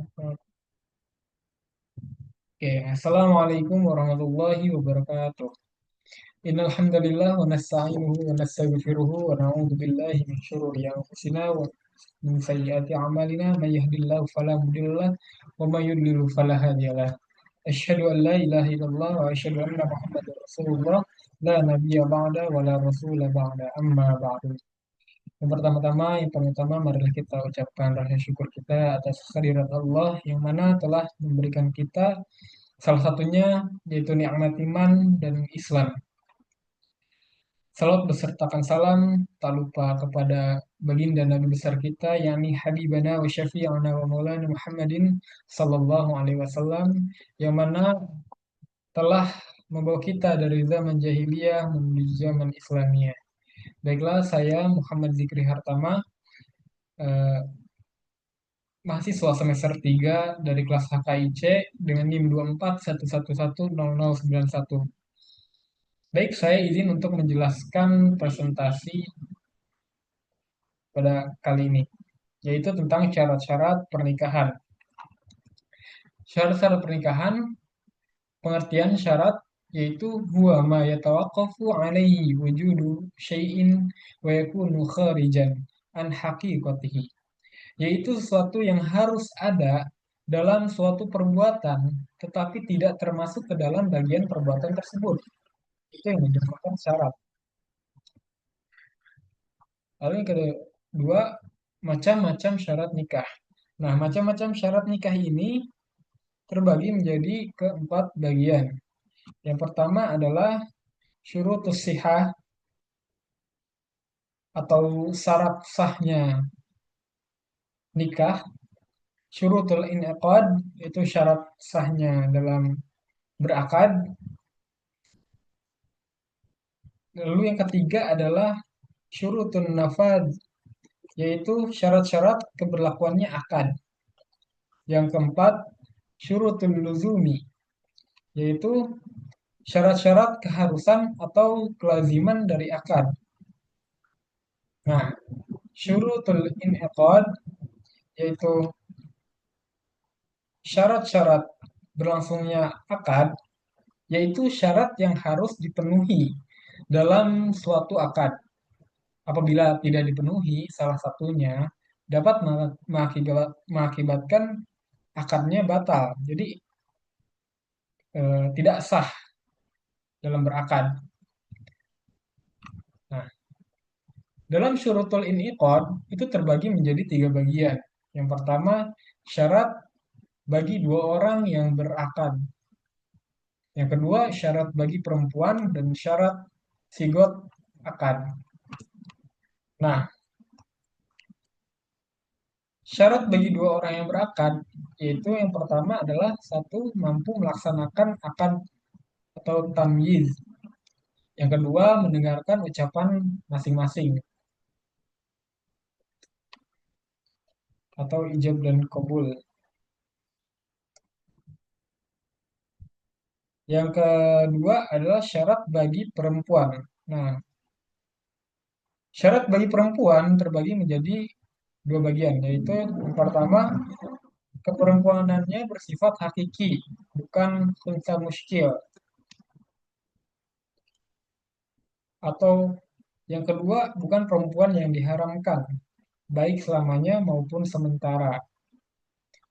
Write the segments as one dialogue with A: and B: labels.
A: Oke, Assalamualaikum warahmatullahi wabarakatuh. Innal hamdalillah wa nasta'inuhu wa nastaghfiruhu wa na'udzu billahi min shururi anfusina wa min sayyiati a'malina may yahdihillahu fala mudhillalah wa may yudlil fala hadiyalah. Asyhadu an la ilaha illallah wa asyhadu anna Muhammadar Rasulullah la nabiyya ba'da wa la rasula ba'da amma ba'du. Yang pertama, marilah kita ucapkan rasa syukur kita atas kehadirat Allah yang mana telah memberikan kita salah satunya yaitu nikmat iman dan Islam. Salawat besertakan salam tak lupa kepada baginda Nabi besar kita yakni Habibana wa Syafi'ana wa Maulana Muhammadin sallallahu alaihi wasallam yang mana telah membawa kita dari zaman jahiliyah menuju zaman Islamiyah. Baiklah, saya Muhammad Zikri Hartama, eh, mahasiswa semester 3 dari kelas HKIC dengan NIM 2411110091. Baik, saya izin untuk menjelaskan presentasi pada kali ini, yaitu tentang syarat-syarat pernikahan. Syarat-syarat pernikahan, pengertian syarat yaitu huwa ma yatawaqqafu alaihi wujudu syai'in wa yakunu kharijan an haqiqatihi, yaitu sesuatu yang harus ada dalam suatu perbuatan tetapi tidak termasuk ke dalam bagian perbuatan tersebut. Itu yang dinamakan syarat. Lalu yang kedua, macam-macam syarat nikah. Nah, macam-macam syarat nikah ini terbagi menjadi keempat bagian. Yang pertama adalah syurutus sihah atau syarat sahnya nikah. Syurutul inqad itu syarat sahnya dalam berakad. Lalu yang ketiga adalah syurutun nafad, yaitu syarat-syarat keberlakuannya akad. Yang keempat, syurutul luzumi, yaitu syarat-syarat keharusan atau kelaziman dari akad. Nah, syurutul inqad yaitu syarat-syarat berlangsungnya akad, yaitu syarat yang harus dipenuhi dalam suatu akad. Apabila tidak dipenuhi salah satunya, dapat mengakibatkan akadnya batal. Jadi tidak sah dalam berakad. Nah, dalam syurutul inqad itu terbagi menjadi tiga bagian. Yang pertama, syarat bagi dua orang yang berakad. Yang kedua, syarat bagi perempuan dan syarat sigot akad. Nah, syarat bagi dua orang yang berakad, yaitu yang pertama adalah satu, mampu melaksanakan akad atau tamyiz. Yang kedua, mendengarkan ucapan masing-masing atau ijab dan kabul. Yang kedua adalah syarat bagi perempuan. Nah, syarat bagi perempuan terbagi menjadi dua bagian, yaitu yang pertama, keperempuanannya bersifat hakiki, bukan kunsa muskil. Atau yang kedua, bukan perempuan yang diharamkan, baik selamanya maupun sementara.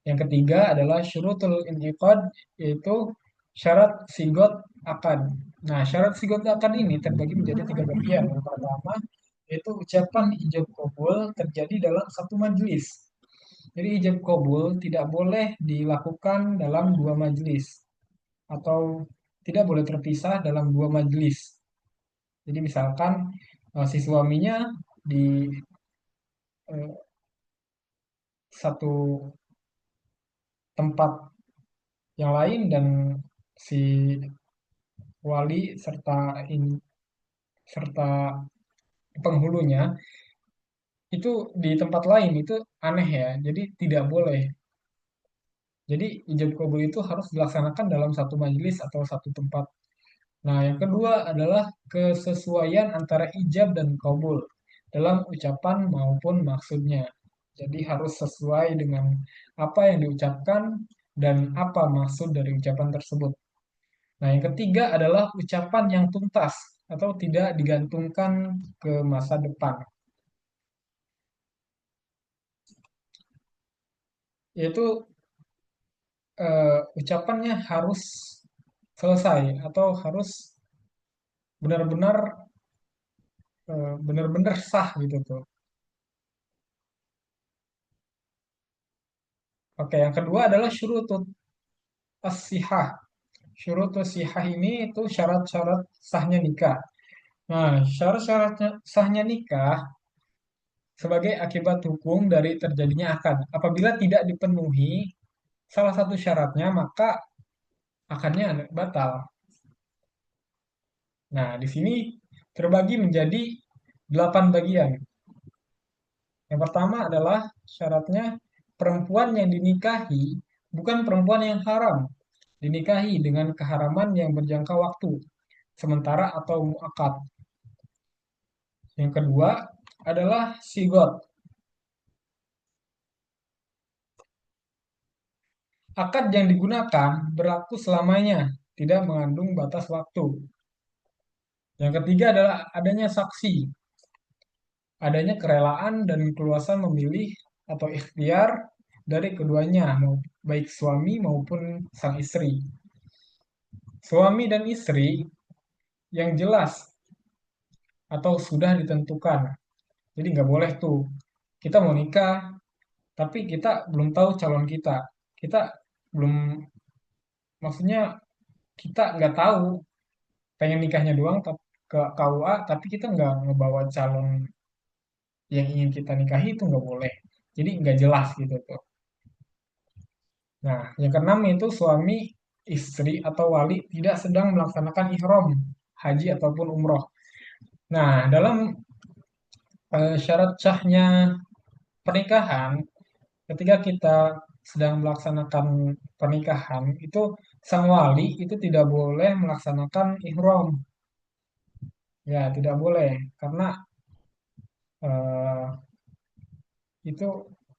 A: Yang ketiga adalah syurutul inqad, yaitu syarat sigot akad. Nah, syarat sigot akad ini terbagi menjadi tiga bagian. Yang pertama, yaitu ucapan ijab kabul terjadi dalam satu majelis. Jadi ijab kabul tidak boleh dilakukan dalam dua majelis atau tidak boleh terpisah dalam dua majelis. Jadi misalkan si suaminya di eh, satu tempat yang lain dan si wali serta penghulunya itu di tempat lain, itu aneh ya. Jadi tidak boleh. Jadi ijab kabul itu harus dilaksanakan dalam satu majelis atau satu tempat. Nah, yang kedua adalah kesesuaian antara ijab dan kabul dalam ucapan maupun maksudnya. Jadi harus sesuai dengan apa yang diucapkan dan apa maksud dari ucapan tersebut. Nah, yang ketiga adalah ucapan yang tuntas atau tidak digantungkan ke masa depan, yaitu ucapannya harus selesai atau harus benar-benar benar-benar sah gitu tuh. Oke, yang kedua adalah syurutut as-sihah. Syurutut sihah ini itu syarat-syarat sahnya nikah. Nah, syarat-syarat sahnya nikah sebagai akibat hukum dari terjadinya akad. Apabila tidak dipenuhi salah satu syaratnya, maka akadnya batal. Nah, di sini terbagi menjadi 8 bagian. Yang pertama adalah syaratnya perempuan yang dinikahi bukan perempuan yang haram. Dinikahi dengan keharaman yang berjangka waktu, sementara atau muakat. Yang kedua adalah sigot. Akad yang digunakan berlaku selamanya, tidak mengandung batas waktu. Yang ketiga adalah adanya saksi, adanya kerelaan dan keluasan memilih atau ikhtiar dari keduanya, baik suami maupun sang istri. Suami dan istri yang jelas atau sudah ditentukan. Jadi nggak boleh tuh kita mau nikah, tapi kita belum tahu calon kita. Kita belum, maksudnya kita nggak tahu, pengen nikahnya doang ke KUA, tapi kita nggak ngebawa calon yang ingin kita nikahi itu nggak boleh. Jadi nggak jelas gitu tuh. Nah, yang keenam itu suami, istri atau wali tidak sedang melaksanakan ihram, haji ataupun umroh. Nah, dalam syarat sahnya pernikahan, ketika kita sedang melaksanakan pernikahan, itu sang wali itu tidak boleh melaksanakan ihram. Ya, tidak boleh karena eh, itu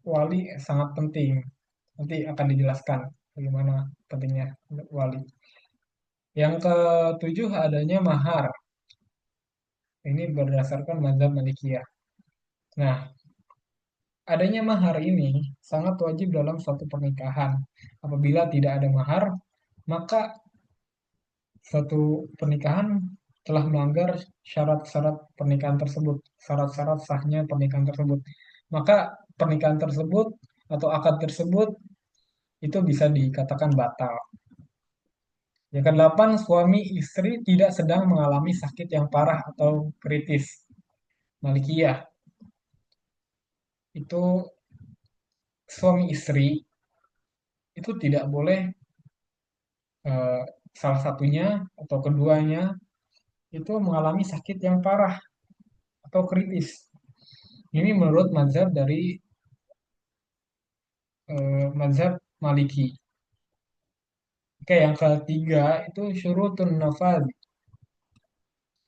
A: wali sangat penting. Nanti akan dijelaskan bagaimana pentingnya wali. Yang ketujuh adanya mahar. Ini berdasarkan mazhab Malikiyah. Nah, adanya mahar ini sangat wajib dalam suatu pernikahan. Apabila tidak ada mahar, maka suatu pernikahan telah melanggar syarat-syarat pernikahan tersebut, syarat-syarat sahnya pernikahan tersebut. Maka pernikahan tersebut atau akad tersebut itu bisa dikatakan batal. Yang kedelapan, suami istri tidak sedang mengalami sakit yang parah atau kritis. Malikiyah itu suami istri itu tidak boleh eh, salah satunya atau keduanya itu mengalami sakit yang parah atau kritis. Ini menurut mazhab dari mazhab Maliki. Oke, yang ketiga itu syurutun nafad.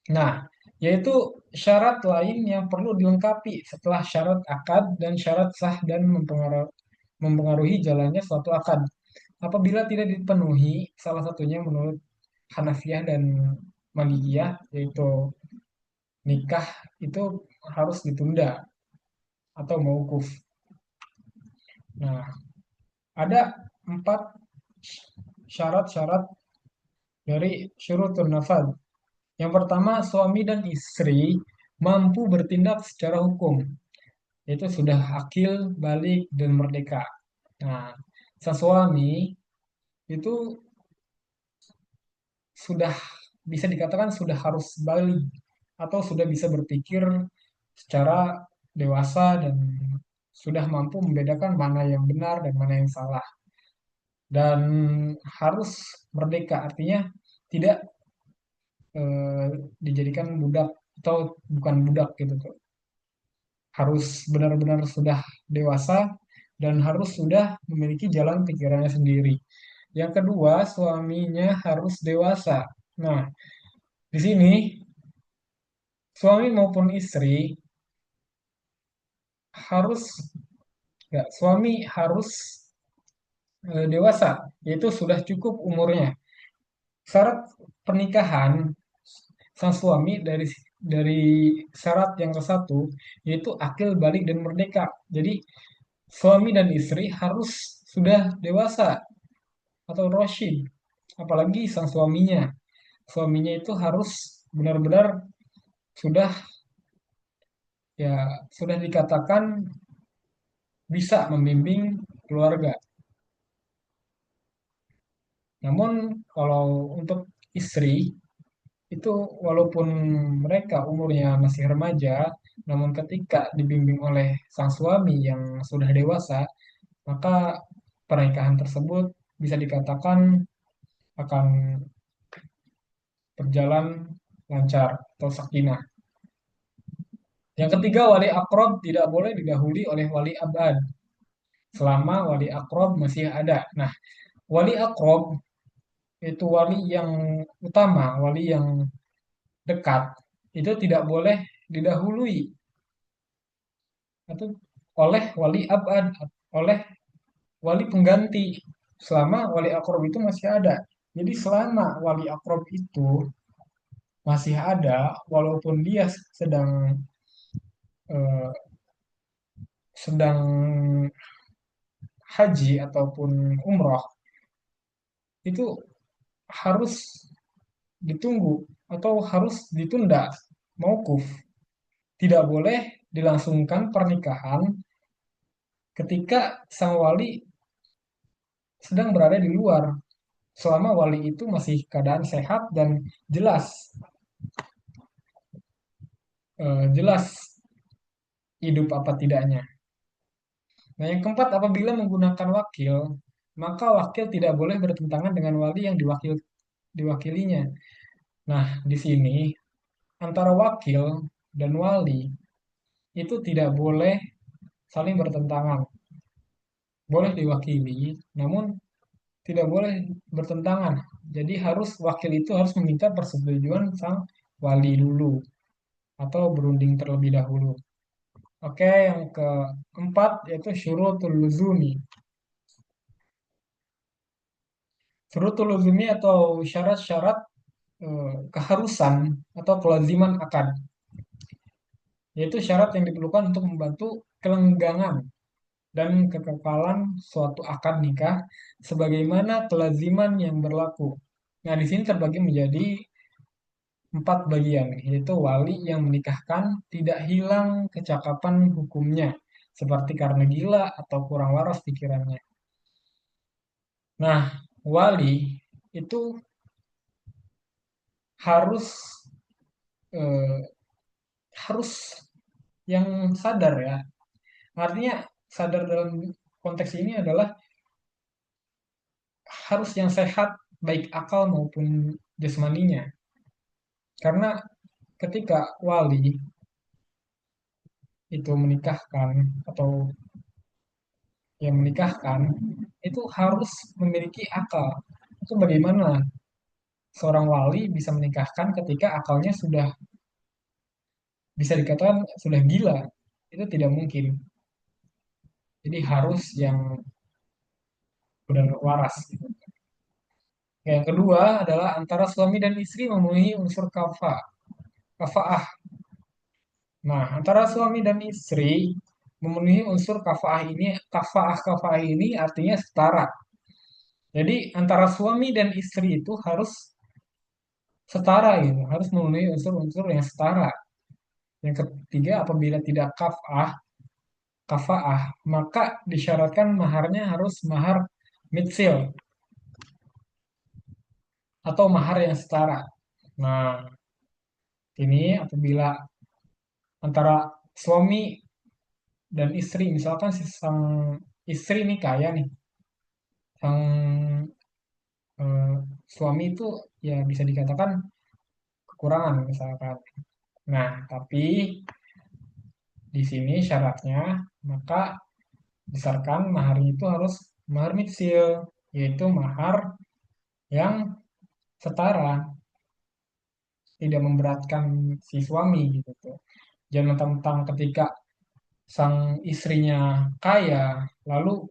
A: Nah, yaitu syarat lain yang perlu dilengkapi setelah syarat akad dan syarat sah dan mempengaruhi jalannya suatu akad. Apabila tidak dipenuhi, salah satunya menurut Hanafiyah dan Malikiyah, yaitu nikah itu harus ditunda atau mauquf. Nah, ada 4 syarat-syarat dari syurutun nafad. Yang pertama, suami dan istri mampu bertindak secara hukum, yaitu sudah akil, balik, dan merdeka. Nah, sang suami itu sudah bisa dikatakan sudah harus balik atau sudah bisa berpikir secara dewasa dan sudah mampu membedakan mana yang benar dan mana yang salah. Dan harus merdeka, artinya tidak eh, dijadikan budak atau bukan budak gitu tuh. Harus benar-benar sudah dewasa dan harus sudah memiliki jalan pikirannya sendiri. Yang kedua, suaminya harus dewasa. Nah, di sini suami maupun istri harus Ya, suami harus dewasa, yaitu sudah cukup umurnya. Syarat pernikahan sang suami dari syarat yang ke satu yaitu akil balik dan merdeka. Jadi suami dan istri harus sudah dewasa atau roshid, apalagi sang suaminya. Suaminya itu harus benar-benar sudah ya sudah dikatakan bisa membimbing keluarga. Namun kalau untuk istri itu walaupun mereka umurnya masih remaja, namun ketika dibimbing oleh sang suami yang sudah dewasa, maka pernikahan tersebut bisa dikatakan akan berjalan lancar atau sakinah. Yang ketiga, wali akrob tidak boleh didahului oleh wali abad selama wali akrob masih ada. Nah, wali akrob itu wali yang utama, wali yang dekat, itu tidak boleh didahului atau oleh wali abad, oleh wali pengganti selama wali akrob itu masih ada. Jadi selama wali akrob itu masih ada, walaupun dia eh, sedang haji ataupun umroh, itu harus ditunggu atau harus ditunda maukuf. Tidak boleh dilangsungkan pernikahan ketika sang wali sedang berada di luar, selama wali itu masih keadaan sehat dan jelas jelas hidup apa tidaknya. Nah, yang keempat, apabila menggunakan wakil, maka wakil tidak boleh bertentangan dengan wali yang diwakilinya. Nah, di sini antara wakil dan wali itu tidak boleh saling bertentangan. Boleh diwakili, namun tidak boleh bertentangan. Jadi harus wakil itu harus meminta persetujuan sang wali dulu atau berunding terlebih dahulu. Oke, yang keempat yaitu syurutul luzumi. Syurutul luzumi atau syarat-syarat keharusan atau kelaziman akad, yaitu syarat yang diperlukan untuk membantu kelenggangan dan kekekalan suatu akad nikah sebagaimana kelaziman yang berlaku. Nah, di sini terbagi menjadi 4 bagian, yaitu wali yang menikahkan tidak hilang kecakapan hukumnya, seperti karena gila atau kurang waras pikirannya. Nah, wali itu harus eh, harus yang sadar ya. Artinya sadar dalam konteks ini adalah harus yang sehat baik akal maupun jasmaninya. Karena ketika wali itu menikahkan atau yang menikahkan itu harus memiliki akal. Itu bagaimana seorang wali bisa menikahkan ketika akalnya sudah bisa dikatakan sudah gila. Itu tidak mungkin. Jadi harus yang benar waras. Yang kedua adalah antara suami dan istri memenuhi unsur kafaah. Nah, antara suami dan istri memenuhi unsur kafaah ini artinya setara. Jadi antara suami dan istri itu harus setara gitu, harus memenuhi unsur-unsur yang setara. Yang ketiga, apabila tidak kafaah, maka disyaratkan maharnya harus mahar mitsil atau mahar yang setara. Nah, ini apabila antara suami dan istri, misalkan si sang istri ini kaya nih, sang eh, suami itu ya bisa dikatakan kekurangan misalkan. Nah, tapi di sini syaratnya maka besarkan maharnya itu harus mahar mitsil, yaitu mahar yang setara, tidak memberatkan si suami gitu tuh. Jangan mentang-mentang ketika sang istrinya kaya, lalu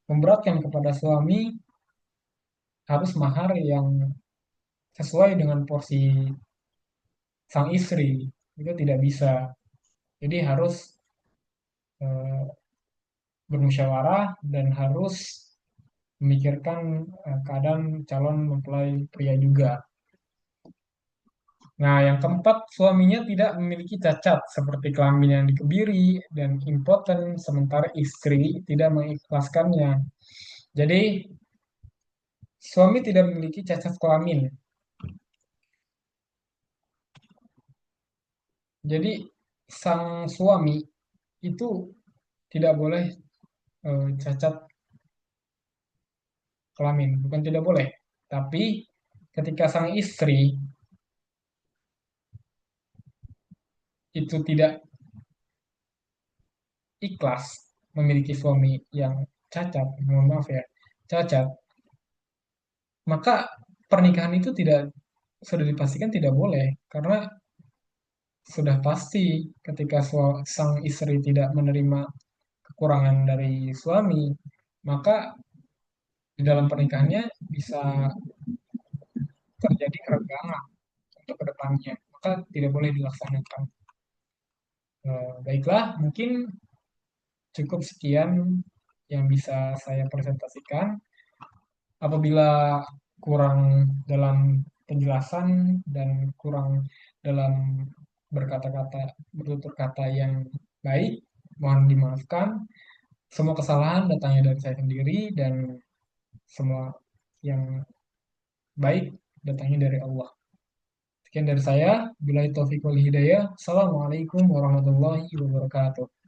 A: memberatkan kepada suami harus mahar yang sesuai dengan porsi sang istri, itu tidak bisa. Jadi harus eh, bermusyawarah dan harus memikirkan keadaan calon mempelai pria juga. Nah, yang keempat, suaminya tidak memiliki cacat seperti kelamin yang dikebiri dan impoten, sementara istri tidak mengikhlaskannya. Jadi, suami tidak memiliki cacat kelamin. Jadi, sang suami itu tidak boleh cacat kelamin, bukan tidak boleh. Tapi, ketika sang istri itu tidak ikhlas memiliki suami yang cacat, mohon maaf ya, cacat, maka pernikahan itu tidak sudah dipastikan tidak boleh karena sudah pasti ketika sang istri tidak menerima kekurangan dari suami, maka di dalam pernikahannya bisa terjadi kerenggangan untuk kedepannya, maka tidak boleh dilaksanakan. Baiklah, mungkin cukup sekian yang bisa saya presentasikan. Apabila kurang dalam penjelasan dan kurang dalam berkata-kata, bertutur kata yang baik, mohon dimaafkan. Semua kesalahan datangnya dari saya sendiri dan semua yang baik datangnya dari Allah. Sekian dari saya. Bila taufiq wal hidayah. Assalamualaikum warahmatullahi wabarakatuh.